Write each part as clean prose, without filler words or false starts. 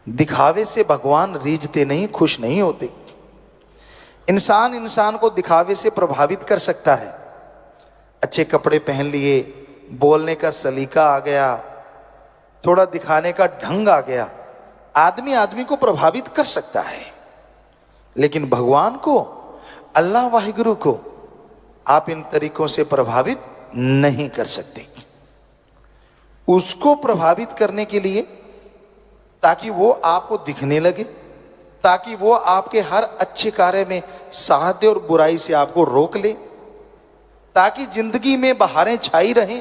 दिखावे से भगवान रीझते नहीं, खुश नहीं होते। इंसान इंसान को दिखावे से प्रभावित कर सकता है। अच्छे कपड़े पहन लिए, बोलने का सलीका आ गया, थोड़ा दिखाने का ढंग आ गया, आदमी आदमी को प्रभावित कर सकता है। लेकिन भगवान को, अल्लाह वाहिगुरु को आप इन तरीकों से प्रभावित नहीं कर सकते। उसको प्रभावित करने के लिए, ताकि वो आपको दिखने लगे, ताकि वो आपके हर अच्छे कार्य में साथ दे और बुराई से आपको रोक ले, ताकि जिंदगी में बहारें छाई रहें,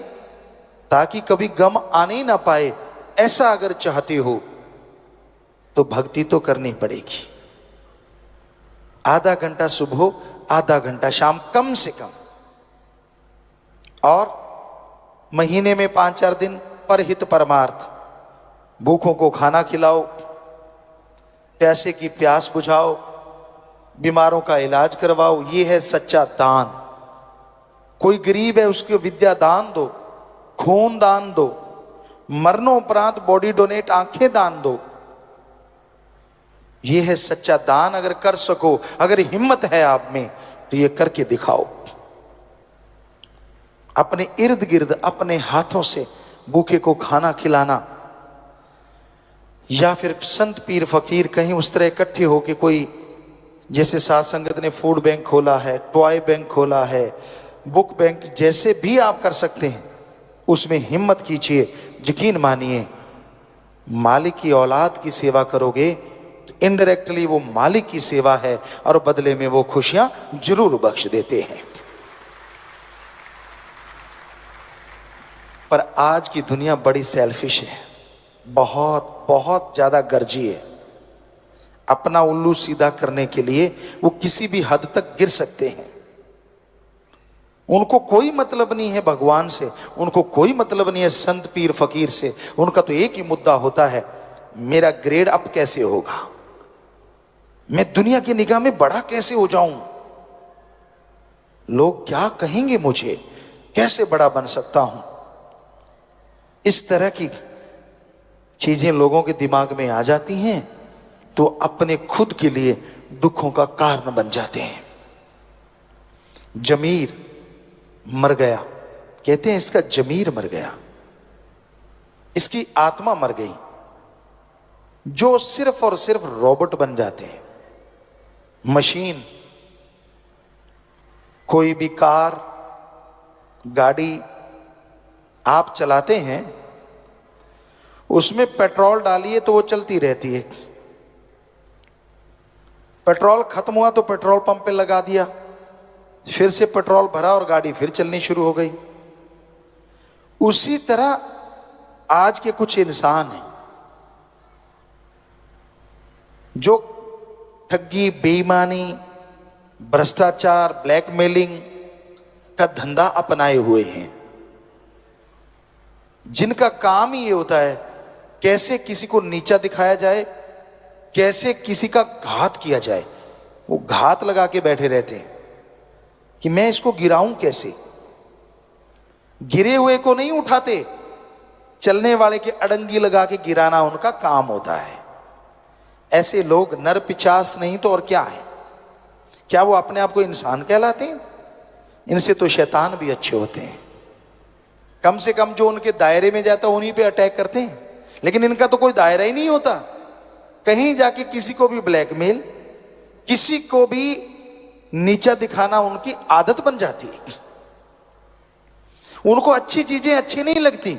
ताकि कभी गम आने ही ना पाए, ऐसा अगर चाहते हो तो भक्ति तो करनी पड़ेगी। आधा घंटा सुबह, आधा घंटा शाम कम से कम, और महीने में 5-4 दिन परहित परमार्थ। भूखों को खाना खिलाओ, प्यासे की प्यास बुझाओ, बीमारों का इलाज करवाओ। ये है सच्चा दान। कोई गरीब है उसको विद्या दान दो, खून दान दो, मरणोपरांत बॉडी डोनेट, आंखें दान दो। ये है सच्चा दान। अगर कर सको, अगर हिम्मत है आप में, तो ये करके दिखाओ। अपने इर्द गिर्द अपने हाथों से भूखे को खाना खिलाना, या फिर संत पीर फकीर कहीं उस तरह इकट्ठे होके कोई, जैसे साध संगत ने फूड बैंक खोला है, टॉय बैंक खोला है, बुक बैंक, जैसे भी आप कर सकते हैं उसमें हिम्मत कीजिए। यकीन मानिए, मालिक की औलाद की सेवा करोगे तो इनडायरेक्टली वो मालिक की सेवा है, और बदले में वो खुशियां जरूर बख्श देते हैं। पर आज की दुनिया बड़ी सेल्फिश है, बहुत बहुत ज्यादा गर्जी है। अपना उल्लू सीधा करने के लिए वो किसी भी हद तक गिर सकते हैं। उनको कोई मतलब नहीं है भगवान से, उनको कोई मतलब नहीं है संत पीर फकीर से। उनका तो एक ही मुद्दा होता है, मेरा ग्रेड अप कैसे होगा, मैं दुनिया की निगाह में बड़ा कैसे हो जाऊं, लोग क्या कहेंगे मुझे, कैसे बड़ा बन सकता हूं। इस तरह की चीजें लोगों के दिमाग में आ जाती हैं तो अपने खुद के लिए दुखों का कारण बन जाते हैं। जमीर मर गया, कहते हैं इसका जमीर मर गया, इसकी आत्मा मर गई। जो सिर्फ और सिर्फ रोबोट बन जाते हैं, मशीन। कोई भी कार गाड़ी आप चलाते हैं, उसमें पेट्रोल डालिए तो वो चलती रहती है। पेट्रोल खत्म हुआ तो पेट्रोल पंप पे लगा दिया, फिर से पेट्रोल भरा और गाड़ी फिर चलनी शुरू हो गई। उसी तरह आज के कुछ इंसान हैं जो ठगी, बेईमानी, भ्रष्टाचार, ब्लैकमेलिंग का धंधा अपनाए हुए हैं, जिनका काम ही ये होता है कैसे किसी को नीचा दिखाया जाए, कैसे किसी का घात किया जाए। वो घात लगा के बैठे रहते हैं कि मैं इसको गिराऊं कैसे। गिरे हुए को नहीं उठाते, चलने वाले के अड़ंगी लगा के गिराना उनका काम होता है। ऐसे लोग नर पिचास नहीं तो और क्या है। क्या वो अपने आप को इंसान कहलाते हैं? इनसे तो शैतान भी अच्छे होते हैं। कम से कम जो उनके दायरे में जाता है उन्हीं पे अटैक करते हैं, लेकिन इनका तो कोई दायरा ही नहीं होता। कहीं जाके किसी को भी ब्लैकमेल, किसी को भी नीचा दिखाना उनकी आदत बन जाती है। उनको अच्छी चीजें अच्छी नहीं लगती,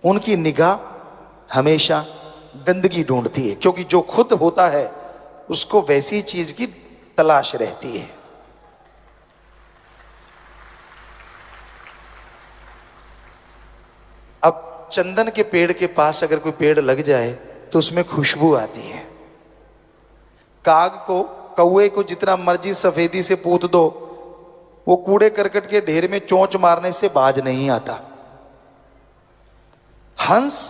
उनकी निगाह हमेशा गंदगी ढूंढती है, क्योंकि जो खुद होता है उसको वैसी चीज की तलाश रहती है। अब चंदन के पेड़ के पास अगर कोई पेड़ लग जाए तो उसमें खुशबू आती है। काग को, कौवे को जितना मर्जी सफेदी से पूत दो, वो कूड़े करकट के ढेर में चोंच मारने से बाज नहीं आता। हंस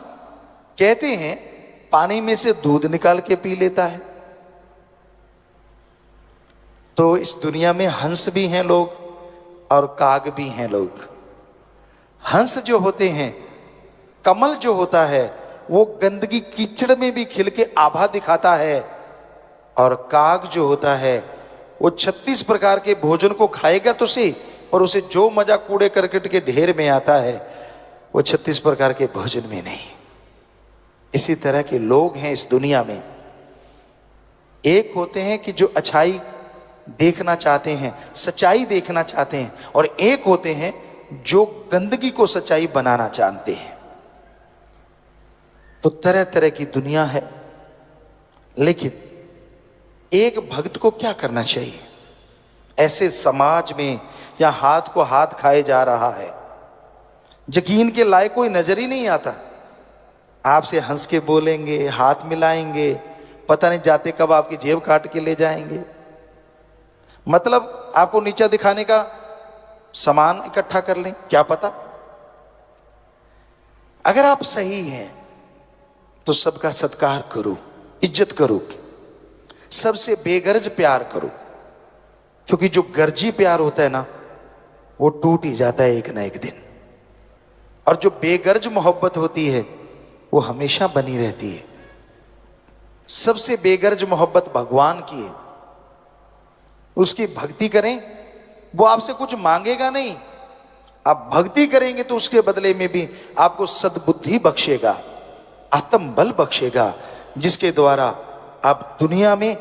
कहते हैं पानी में से दूध निकाल के पी लेता है। तो इस दुनिया में हंस भी हैं लोग और काग भी हैं लोग। हंस जो होते हैं, कमल जो होता है, वो गंदगी कीचड़ में भी खिल के आभा दिखाता है। और काग जो होता है वो 36 प्रकार के भोजन को खाएगा तो सही, पर उसे जो मजा कूड़े करकट के ढेर में आता है वो 36 प्रकार के भोजन में नहीं। इसी तरह के लोग हैं इस दुनिया में। एक होते हैं कि जो अच्छाई देखना चाहते हैं, सच्चाई देखना चाहते हैं, और एक होते हैं जो गंदगी को सच्चाई बनाना जानते हैं। तो तरह तरह की दुनिया है। लेकिन एक भक्त को क्या करना चाहिए ऐसे समाज में या हाथ को हाथ खाए जा रहा है, यकीन के लायक कोई नजर ही नहीं आता। आपसे हंस के बोलेंगे, हाथ मिलाएंगे, पता नहीं जाते कब आपकी जेब काट के ले जाएंगे। मतलब आपको नीचा दिखाने का सामान इकट्ठा कर लें, क्या पता। अगर आप सही हैं तो सबका सत्कार करो, इज्जत करो, सबसे बेगर्ज प्यार करो, क्योंकि जो गर्जी प्यार होता है ना वो टूट ही जाता है एक ना एक दिन, और जो बेगर्ज मोहब्बत होती है वो हमेशा बनी रहती है। सबसे बेगर्ज मोहब्बत भगवान की है। उसकी भक्ति करें, वो आपसे कुछ मांगेगा नहीं। आप भक्ति करेंगे तो उसके बदले में भी आपको सद्बुद्धि बख्शेगा, आत्मबल बख्शेगा, जिसके द्वारा आप दुनिया में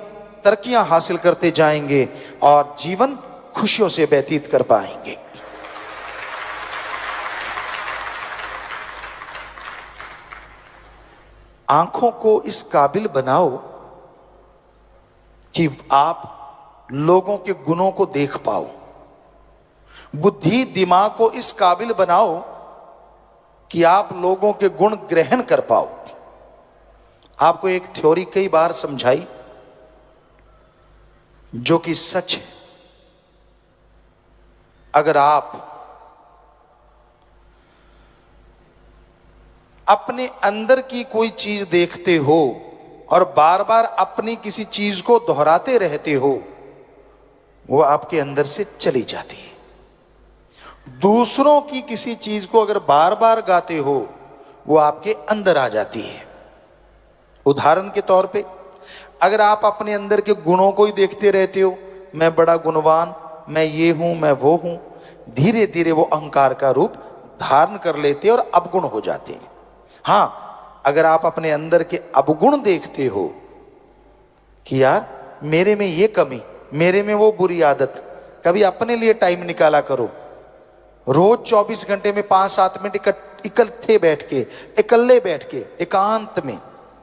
तरक्कियां हासिल करते जाएंगे और जीवन खुशियों से व्यतीत कर पाएंगे। आंखों को इस काबिल बनाओ कि आप लोगों के गुणों को देख पाओ। बुद्धि दिमाग को इस काबिल बनाओ कि आप लोगों के गुण ग्रहण कर पाओ। आपको एक थ्योरी कई बार समझाई जो कि सच है। अगर आप अपने अंदर की कोई चीज देखते हो और बार बार अपनी किसी चीज को दोहराते रहते हो, वो आपके अंदर से चली जाती है। दूसरों की किसी चीज को अगर बार बार गाते हो, वो आपके अंदर आ जाती है। उदाहरण के तौर पे, अगर आप अपने अंदर के गुणों को ही देखते रहते हो, मैं बड़ा गुणवान, मैं ये हूं, मैं वो हूं, धीरे धीरे वो अहंकार का रूप धारण कर लेते हैं और अवगुण हो जाते हैं। हां, अगर आप अपने अंदर के अवगुण देखते हो कि यार मेरे में ये कमी, मेरे में वो बुरी आदत, कभी अपने लिए टाइम निकाला करो। रोज 24 घंटे में 5-7 मिनट इकट्ठे बैठ के, इकल्ले बैठ के, एकांत में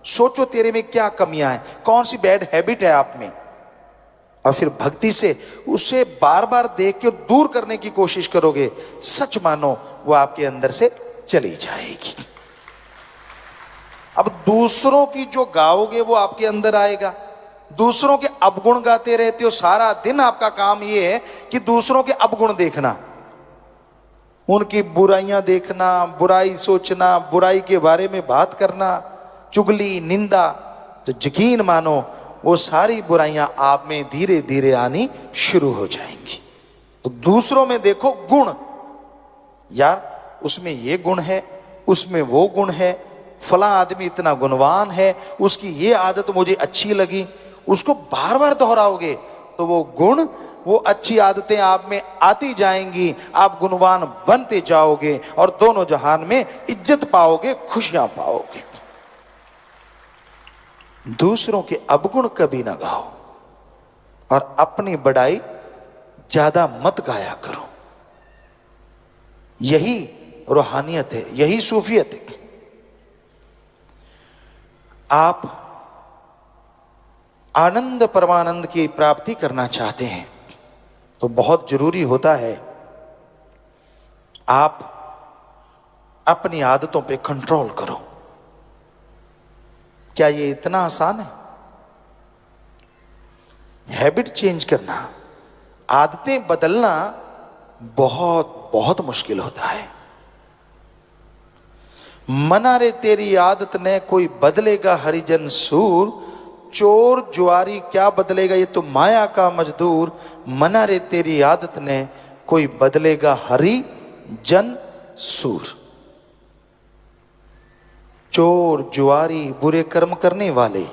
सोचो तेरे में क्या कमियां हैं, कौन सी बैड हैबिट है आप में, और फिर भक्ति से उसे बार बार देख के दूर करने की कोशिश करोगे। सच मानो वो आपके अंदर से चली जाएगी। अब दूसरों की जो गाओगे वो आपके अंदर आएगा। दूसरों के अवगुण गाते रहते हो, सारा दिन आपका काम ये है कि दूसरों के अवगुण देखना, उनकी बुराइयां देखना, बुराई सोचना, बुराई के बारे में बात करना, चुगली, निंदा। तो यकीन मानो वो सारी बुराइयां आप में धीरे धीरे आनी शुरू हो जाएंगी। तो दूसरों में देखो गुण, यार उसमें ये गुण है, उसमें वो गुण है, फला आदमी इतना गुणवान है, उसकी ये आदत मुझे अच्छी लगी। उसको बार बार दोहराओगे तो वो गुण, वो अच्छी आदतें आप में आती जाएंगी, आप गुणवान बनते जाओगे और दोनों जहान में इज्जत पाओगे, खुशियां पाओगे। दूसरों के अवगुण कभी ना गाओ और अपनी बड़ाई ज्यादा मत गाया करो। यही रूहानियत है, यही सूफियत है। आप आनंद परमानंद की प्राप्ति करना चाहते हैं तो बहुत जरूरी होता है आप अपनी आदतों पे कंट्रोल करो। क्या ये इतना आसान है? हैबिट चेंज करना, आदतें बदलना बहुत बहुत मुश्किल होता है। मना रे तेरी आदत ने कोई बदलेगा हरिजन सूर, चोर जुआरी क्या बदलेगा ये तो माया का मजदूर। मना रे तेरी आदत ने कोई बदलेगा हरि जन सूर। चोर, जुआरी, बुरे कर्म करने वाले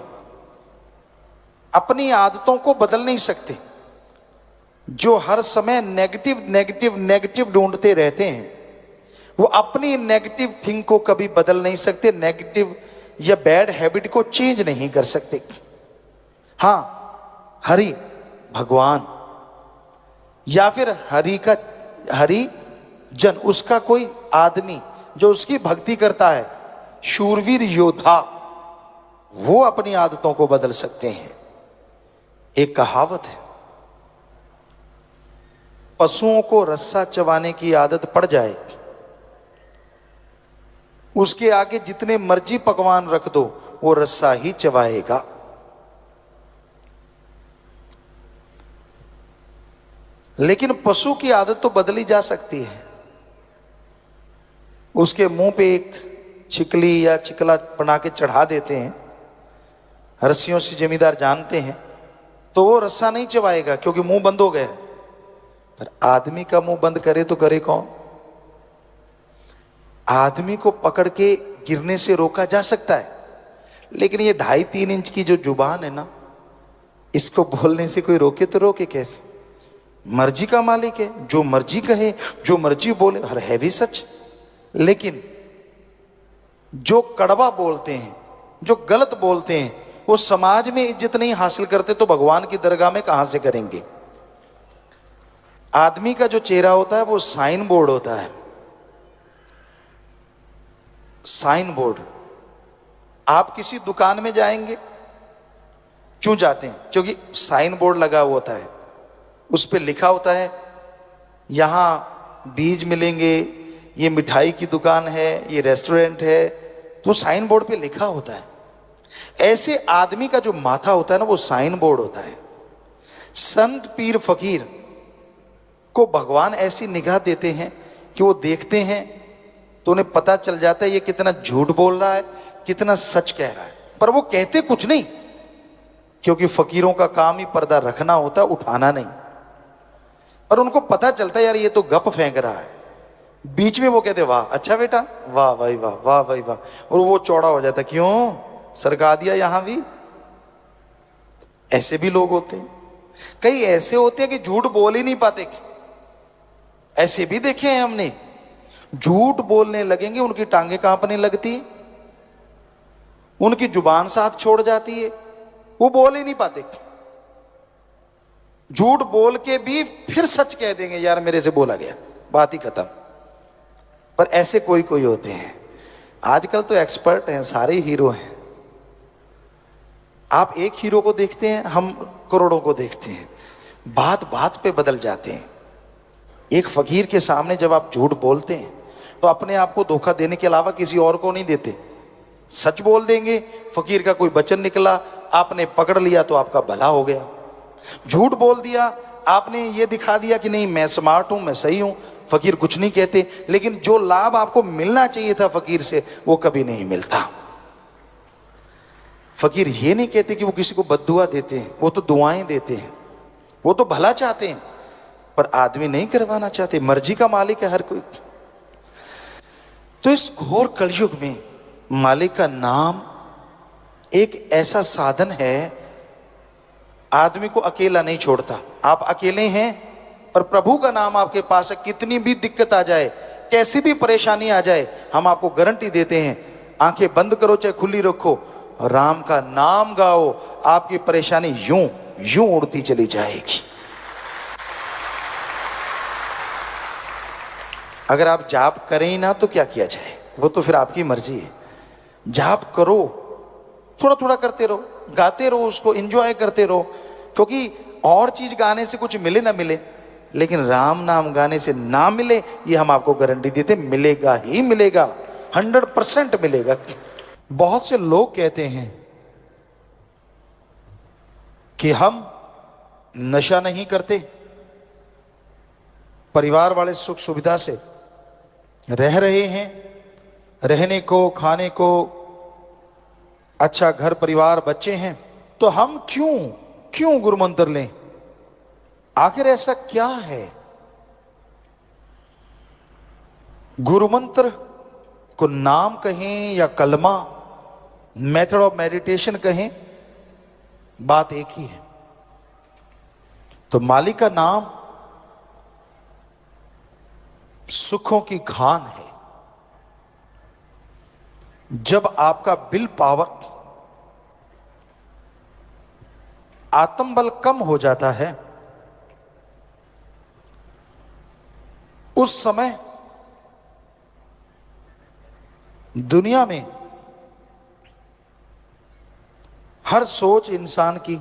अपनी आदतों को बदल नहीं सकते। जो हर समय नेगेटिव नेगेटिव नेगेटिव ढूंढते रहते हैं, वो अपनी नेगेटिव थिंग को कभी बदल नहीं सकते, नेगेटिव या बैड हैबिट को चेंज नहीं कर सकते। हां, हरि भगवान या फिर हरि जन, उसका कोई आदमी जो उसकी भक्ति करता है, शूरवीर योद्धा, वो अपनी आदतों को बदल सकते हैं। एक कहावत है, पशुओं को रस्सा चबाने की आदत पड़ जाए, उसके आगे जितने मर्जी पकवान रख दो, वो रस्सा ही चबाएगा। लेकिन पशु की आदत तो बदली जा सकती है। उसके मुंह पे एक छिकली या चिकला बना के चढ़ा देते हैं, रस्सियों से जमींदार जानते हैं, तो वो रस्सा नहीं चबाएगा क्योंकि मुंह बंद हो गया। पर आदमी का मुंह बंद करे तो करे कौन? आदमी को पकड़ के गिरने से रोका जा सकता है, लेकिन ये 2.5-3 इंच की जो जुबान है ना, इसको बोलने से कोई रोके तो रोके कैसे? मर्जी का मालिक है, जो मर्जी कहे, जो मर्जी बोले, हर है भी सच। लेकिन जो कड़वा बोलते हैं, जो गलत बोलते हैं, वो समाज में इज्जत नहीं हासिल करते, तो भगवान की दरगाह में कहां से करेंगे? आदमी का जो चेहरा होता है वो साइन बोर्ड होता है। Sign board. आप किसी दुकान में जाएंगे, क्यों जाते हैं? क्योंकि साइन बोर्ड लगा हुआ होता है, उस पर लिखा होता है यहां बीज मिलेंगे, ये मिठाई की दुकान है, ये रेस्टोरेंट है, तो साइन बोर्ड पे लिखा होता है। ऐसे आदमी का जो माथा होता है ना, वो साइन बोर्ड होता है। संत पीर फकीर को भगवान ऐसी निगाह देते हैं कि वो देखते हैं तो उन्हें पता चल जाता है ये कितना झूठ बोल रहा है, कितना सच कह रहा है। पर वो कहते कुछ नहीं, क्योंकि फकीरों का काम ही पर्दा रखना होता है, उठाना नहीं। पर उनको पता चलता है यार ये तो गप फेंक रहा है। बीच में वो कहते वाह अच्छा बेटा, वाह भाई वाह, वाह भाई वाह, और वो चौड़ा हो जाता, क्यों सरका दिया यहां भी। ऐसे भी लोग होते हैं। कई ऐसे होते हैं कि झूठ बोल ही नहीं पाते। ऐसे भी देखे हैं हमने। झूठ बोलने लगेंगे, उनकी टांगे कांपने लगती, उनकी जुबान साथ छोड़ जाती है, वो बोल ही नहीं पाते। झूठ बोल के भी फिर सच कह देंगे, यार मेरे से बोला गया, बात ही खत्म। पर ऐसे कोई कोई होते हैं। आजकल तो एक्सपर्ट हैं, सारे हीरो हैं। आप एक हीरो को देखते हैं, हम करोड़ों को देखते हैं। बात बात पे बदल जाते हैं। एक फकीर के सामने जब आप झूठ बोलते हैं तो अपने आप को धोखा देने के अलावा किसी और को नहीं देते। सच बोल देंगे, फकीर का कोई वचन निकला, आपने पकड़ लिया तो आपका भला हो गया। झूठ बोल दिया, आपने ये दिखा दिया कि नहीं मैं स्मार्ट हूं, मैं सही हूं, फकीर कुछ नहीं कहते। लेकिन जो लाभ आपको मिलना चाहिए था फकीर से, वो कभी नहीं मिलता। फकीर ये नहीं कहते कि वो किसी को बद्दुआ देते हैं, वो तो दुआएं देते हैं, वो तो भला चाहते हैं। पर आदमी नहीं करवाना चाहते, मर्जी का मालिक है हर कोई। तो इस घोर कलयुग में मालिक का नाम एक ऐसा साधन है, आदमी को अकेला नहीं छोड़ता। आप अकेले हैं पर प्रभु का नाम आपके पास है, कितनी भी दिक्कत आ जाए, कैसी भी परेशानी आ जाए, हम आपको गारंटी देते हैं, आंखें बंद करो चाहे खुली रखो, राम का नाम गाओ, आपकी परेशानी यूं यूं उड़ती चली जाएगी। अगर आप जाप करें ही ना तो क्या किया जाए, वो तो फिर आपकी मर्जी है। जाप करो, थोड़ा थोड़ा करते रहो, गाते रहो, उसको एंजॉय करते रहो। क्योंकि और चीज गाने से कुछ मिले ना मिले, लेकिन राम नाम गाने से ना मिले, ये हम आपको गारंटी देते, मिलेगा ही मिलेगा, 100% मिलेगा। बहुत से लोग कहते हैं कि हम नशा नहीं करते, परिवार वाले सुख सुविधा से रह रहे हैं, रहने को खाने को अच्छा घर परिवार बच्चे हैं, तो हम क्यों गुरु मंत्र लें? आखिर ऐसा क्या है? गुरु मंत्र को नाम कहें या कलमा, मेथड ऑफ मेडिटेशन कहें, बात एक ही है। तो मालिक का नाम सुखों की खान है। जब आपका विल पावर, आत्मबल कम हो जाता है, उस समय दुनिया में हर सोच इंसान की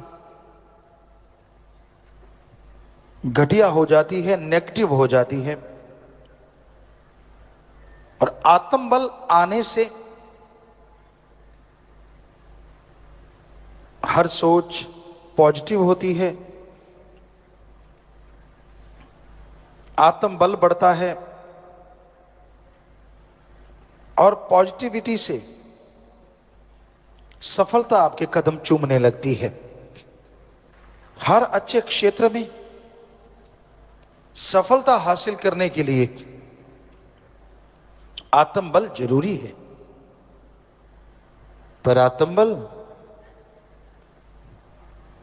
घटिया हो जाती है, नेगेटिव हो जाती है। और आत्मबल आने से हर सोच पॉजिटिव होती है, आत्मबल बढ़ता है और पॉजिटिविटी से सफलता आपके कदम चूमने लगती है। हर अच्छे क्षेत्र में सफलता हासिल करने के लिए आत्मबल जरूरी है। पर आत्मबल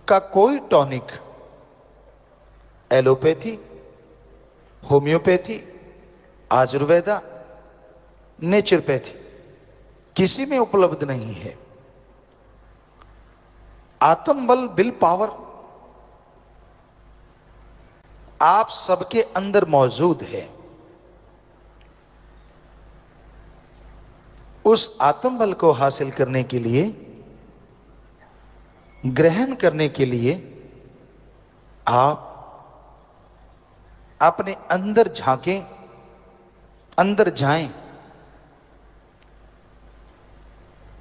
का कोई tonic allopathy, homeopathy, Ayurveda, naturopathy किसी में उपलब्ध नहीं है। आत्मबल, विल पावर आप सबके अंदर मौजूद है। उस आत्मबल को हासिल करने के लिए, ग्रहण करने के लिए आप अपने अंदर झांकें, अंदर जाएं।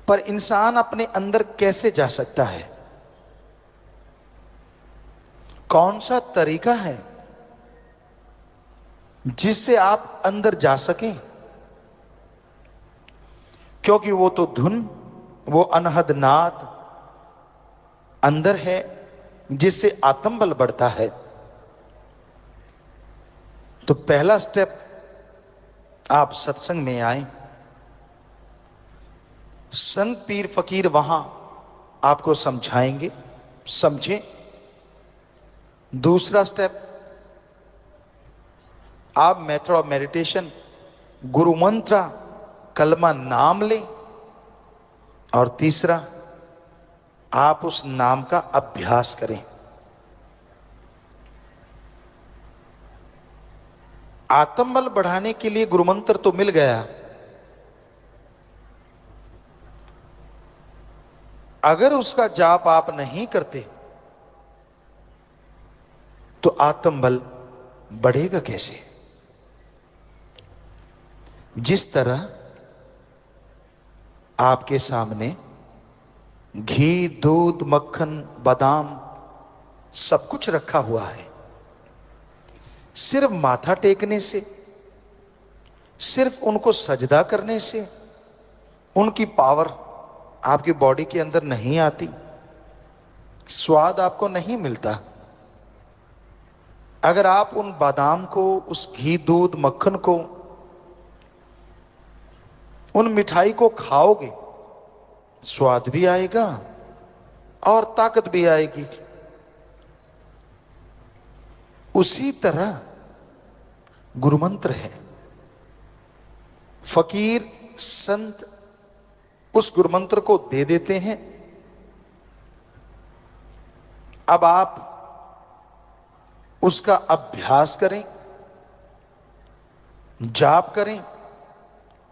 पर इंसान अपने अंदर कैसे जा सकता है? कौन सा तरीका है जिससे आप अंदर जा सकें? क्योंकि वो तो धुन, वो अनहद नाद अंदर है जिससे आत्मबल बढ़ता है। तो पहला स्टेप, आप सत्संग में आए, संत पीर फकीर वहां आपको समझाएंगे, समझें। दूसरा स्टेप, आप मेथड ऑफ मेडिटेशन, गुरु मंत्र, कलमा नाम लें। और तीसरा, आप उस नाम का अभ्यास करें। आत्मबल बढ़ाने के लिए गुरु मंत्र तो मिल गया, अगर उसका जाप आप नहीं करते तो आत्मबल बढ़ेगा कैसे? जिस तरह आपके सामने घी, दूध, मक्खन, बादाम सब कुछ रखा हुआ है, सिर्फ माथा टेकने से, सिर्फ उनको सजदा करने से उनकी पावर आपकी बॉडी के अंदर नहीं आती, स्वाद आपको नहीं मिलता। अगर आप उन बादाम को, उस घी, दूध, मक्खन को, उन मिठाई को खाओगे, स्वाद भी आएगा और ताकत भी आएगी। उसी तरह गुरु मंत्र है। फकीर, संत उस गुरु मंत्र को दे देते हैं। अब आप उसका अभ्यास करें, जाप करें,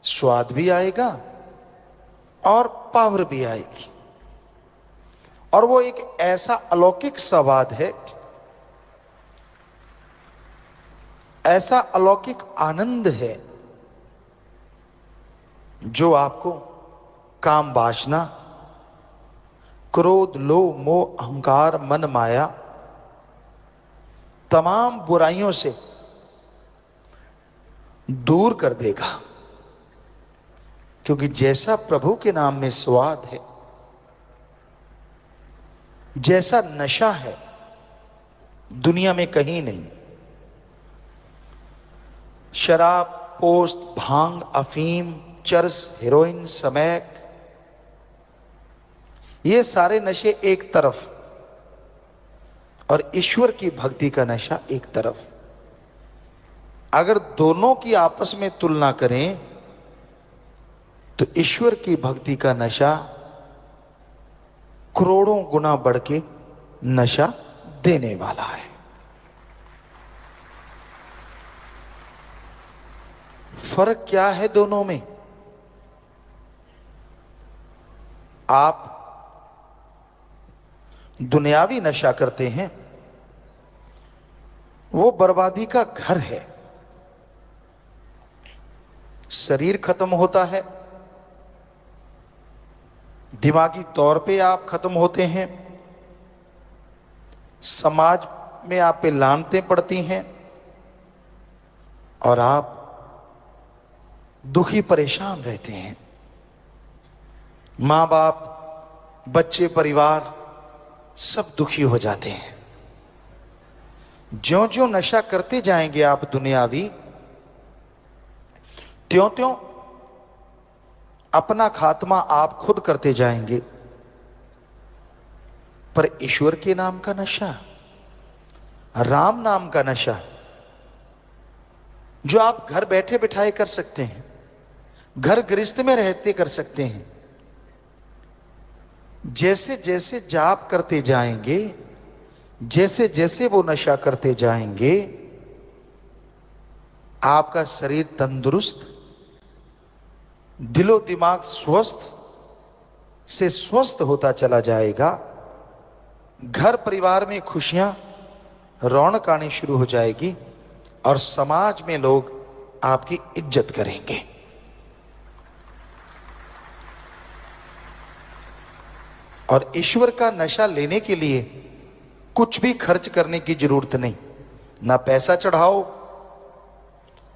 स्वाद भी आएगा और पावर भी आएगी। और वो एक ऐसा अलौकिक स्वाद है, ऐसा अलौकिक आनंद है जो आपको काम, वासना, क्रोध, लोभ, मोह, अहंकार, मन, माया, तमाम बुराइयों से दूर कर देगा। क्योंकि जैसा प्रभु के नाम में स्वाद है, जैसा नशा है, दुनिया में कहीं नहीं। शराब, पोस्त, भांग, अफीम, चरस, हेरोइन, स्मैक, ये सारे नशे एक तरफ और ईश्वर की भक्ति का नशा एक तरफ। अगर दोनों की आपस में तुलना करें तो ईश्वर की भक्ति का नशा करोड़ों गुना बढ़ के नशा देने वाला है। फर्क क्या है दोनों में? आप दुनियावी नशा करते हैं, वो बर्बादी का घर है। शरीर खत्म होता है, दिमागी तौर पे आप खत्म होते हैं, समाज में आप पे लानतें पड़ती हैं और आप दुखी परेशान रहते हैं। मां बाप, बच्चे, परिवार सब दुखी हो जाते हैं। ज्यों ज्यों नशा करते जाएंगे आप दुनियावी, त्यों त्यों अपना खात्मा आप खुद करते जाएंगे। पर ईश्वर के नाम का नशा, राम नाम का नशा, जो आप घर बैठे बिठाए कर सकते हैं, घर गृहस्थ में रहते कर सकते हैं, जैसे जैसे जाप करते जाएंगे, जैसे जैसे वो नशा करते जाएंगे, आपका शरीर तंदुरुस्त, दिलो दिमाग स्वस्थ से स्वस्थ होता चला जाएगा। घर परिवार में खुशियां, रौनक आनी शुरू हो जाएगी और समाज में लोग आपकी इज्जत करेंगे। और ईश्वर का नशा लेने के लिए कुछ भी खर्च करने की जरूरत नहीं। ना पैसा चढ़ाओ,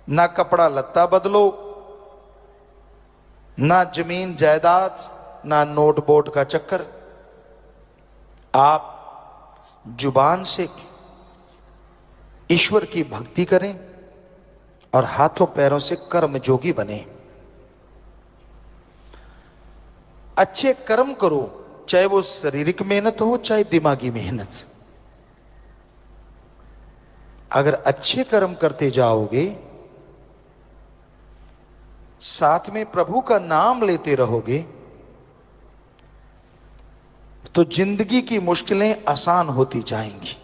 ना कपड़ा लत्ता बदलो, ना जमीन जायदाद, ना नोट बोट का चक्कर। आप जुबान से ईश्वर की भक्ति करें और हाथों पैरों से कर्म जोगी बने। अच्छे कर्म करो, चाहे वो शारीरिक मेहनत हो चाहे दिमागी मेहनत। अगर अच्छे कर्म करते जाओगे, साथ में प्रभु का नाम लेते रहोगे, तो जिंदगी की मुश्किलें आसान होती जाएंगी।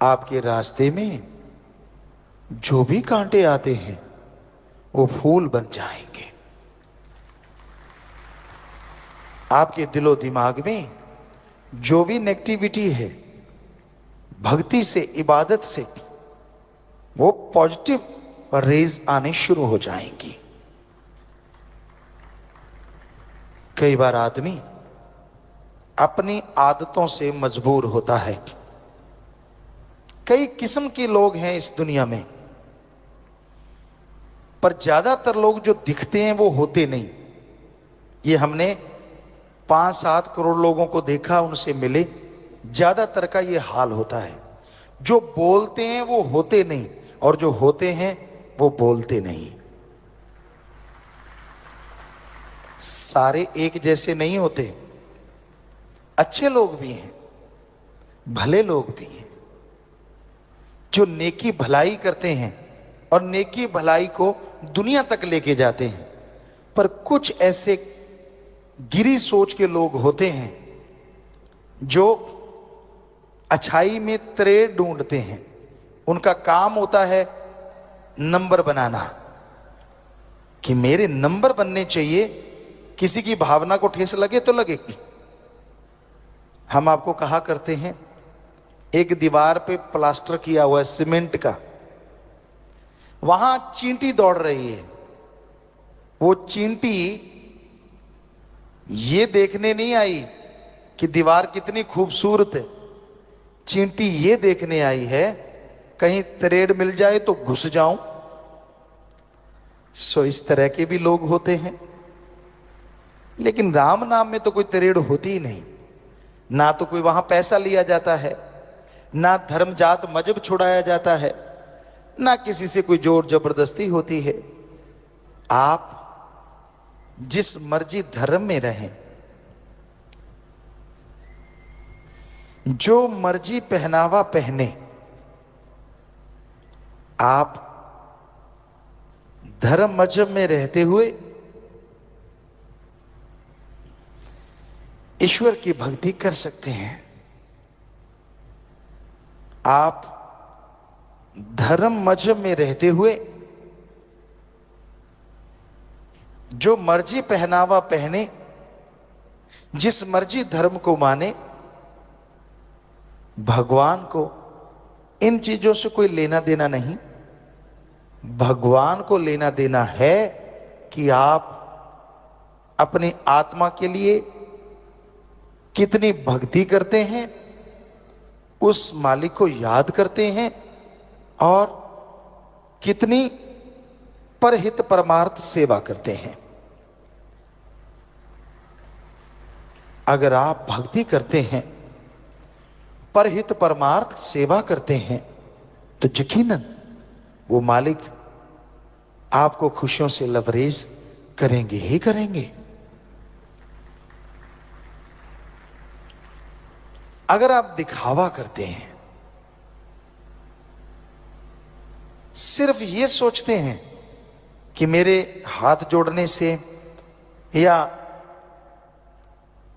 आपके रास्ते में जो भी कांटे आते हैं वो फूल बन जाएंगे। आपके दिलो दिमाग में जो भी नेगेटिविटी है, भक्ति से, इबादत से वो पॉजिटिव रेज आने शुरू हो जाएंगी। कई बार आदमी अपनी आदतों से मजबूर होता है। कई किस्म के लोग हैं इस दुनिया में, पर ज्यादातर लोग जो दिखते हैं वो होते नहीं। ये हमने 5-7 करोड़ लोगों को देखा, उनसे मिले, ज्यादातर का ये हाल होता है। जो बोलते हैं वो होते नहीं और जो होते हैं वो बोलते नहीं। सारे एक जैसे नहीं होते। अच्छे लोग भी हैं, भले लोग भी हैं, जो नेकी भलाई करते हैं और नेकी भलाई को दुनिया तक लेके जाते हैं। पर कुछ ऐसे गिरी सोच के लोग होते हैं जो अच्छाई में त्रेड़ ढूंढते हैं। उनका काम होता है नंबर बनाना, कि मेरे नंबर बनने चाहिए, किसी की भावना को ठेस लगे तो लगेगी। हम आपको कहा करते हैं, एक दीवार पे प्लास्टर किया हुआ है सीमेंट का, वहां चींटी दौड़ रही है। वो चींटी ये देखने नहीं आई कि दीवार कितनी खूबसूरत है, चींटी ये देखने आई है कहीं त्रेड़ मिल जाए तो घुस जाऊं। सो इस तरह के भी लोग होते हैं। लेकिन राम नाम में तो कोई त्रेड़ होती ही नहीं। ना तो कोई वहां पैसा लिया जाता है, ना धर्म जात मजहब छुड़ाया जाता है, ना किसी से कोई जोर जबरदस्ती होती है। आप जिस मर्जी धर्म में रहें, जो मर्जी पहनावा पहने, आप धर्म मजहब में रहते हुए ईश्वर की भक्ति कर सकते हैं। आप धर्म मजहब में रहते हुए जो मर्जी पहनावा पहने, जिस मर्जी धर्म को माने, भगवान को इन चीजों से कोई लेना देना नहीं। भगवान को लेना देना है कि आप अपनी आत्मा के लिए कितनी भक्ति करते हैं, उस मालिक को याद करते हैं और कितनी परहित परमार्थ सेवा करते हैं। अगर आप भक्ति करते हैं, परहित परमार्थ सेवा करते हैं, तो यकीनन वो मालिक आपको खुशियों से लबरेज करेंगे ही करेंगे। अगर आप दिखावा करते हैं, सिर्फ ये सोचते हैं कि मेरे हाथ जोड़ने से या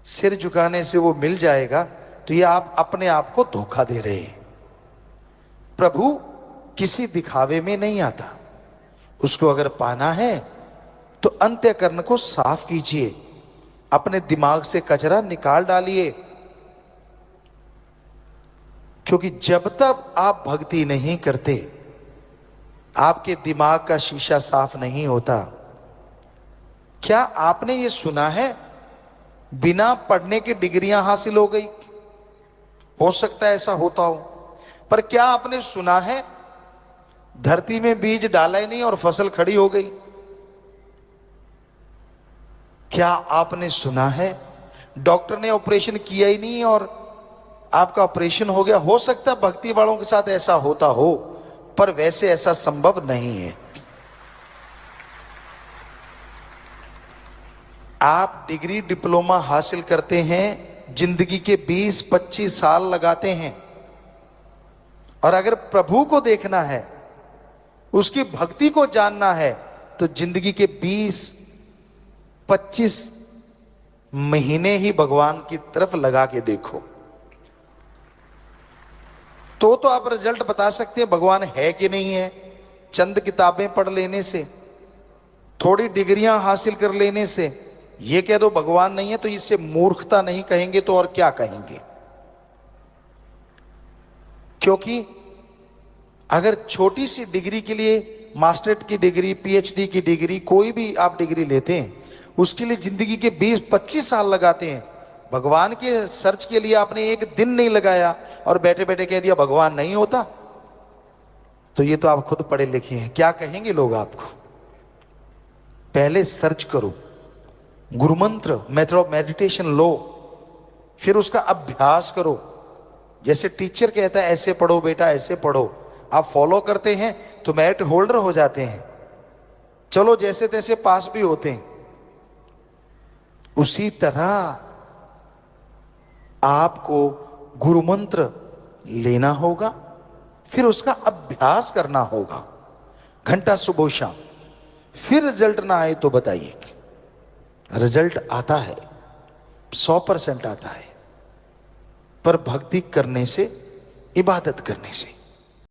सिर झुकाने से वो मिल जाएगा, तो ये आप अपने आप को धोखा दे रहे हैं। प्रभु किसी दिखावे में नहीं आता। उसको अगर पाना है तो अंतःकरण को साफ कीजिए, अपने दिमाग से कचरा निकाल डालिए, क्योंकि जब तक आप भक्ति नहीं करते, आपके दिमाग का शीशा साफ नहीं होता। क्या आपने ये सुना है बिना पढ़ने की डिग्रियां हासिल हो गई? हो सकता है ऐसा होता हो, पर क्या आपने सुना है धरती में बीज डाला ही नहीं और फसल खड़ी हो गई? क्या आपने सुना है डॉक्टर ने ऑपरेशन किया ही नहीं और आपका ऑपरेशन हो गया? हो सकता है भक्ति वालों के साथ ऐसा होता हो, पर वैसे ऐसा संभव नहीं है। आप डिग्री डिप्लोमा हासिल करते हैं, जिंदगी के 20-25 साल लगाते हैं, और अगर प्रभु को देखना है, उसकी भक्ति को जानना है, तो जिंदगी के 20-25 महीने ही भगवान की तरफ लगा के देखो, तो आप रिजल्ट बता सकते हैं भगवान है कि नहीं है। चंद किताबें पढ़ लेने से, थोड़ी डिग्रियां हासिल कर लेने से ये कह दो भगवान नहीं है, तो इससे मूर्खता नहीं कहेंगे तो और क्या कहेंगे? क्योंकि अगर छोटी सी डिग्री के लिए, मास्टरेट की डिग्री, पीएचडी की डिग्री, कोई भी आप डिग्री लेते हैं, उसके लिए जिंदगी के 20-25 साल लगाते हैं। भगवान के सर्च के लिए आपने एक दिन नहीं लगाया और बैठे बैठे कह दिया भगवान नहीं होता, तो ये तो आप खुद पढ़े लिखे हैं, क्या कहेंगे लोग आपको? पहले सर्च करो, गुरु मंत्र, मेथड ऑफ मेडिटेशन लो, फिर उसका अभ्यास करो। जैसे टीचर कहता है ऐसे पढ़ो बेटा, ऐसे पढ़ो, आप फॉलो करते हैं तो मेरिट होल्डर हो जाते हैं, चलो जैसे तैसे पास भी होते हैं। उसी तरह आपको गुरु मंत्र लेना होगा, फिर उसका अभ्यास करना होगा, घंटा सुबह शाम। फिर रिजल्ट ना आए तो बताइए। रिजल्ट आता है, 100% आता है, पर भक्ति करने से, इबादत करने से।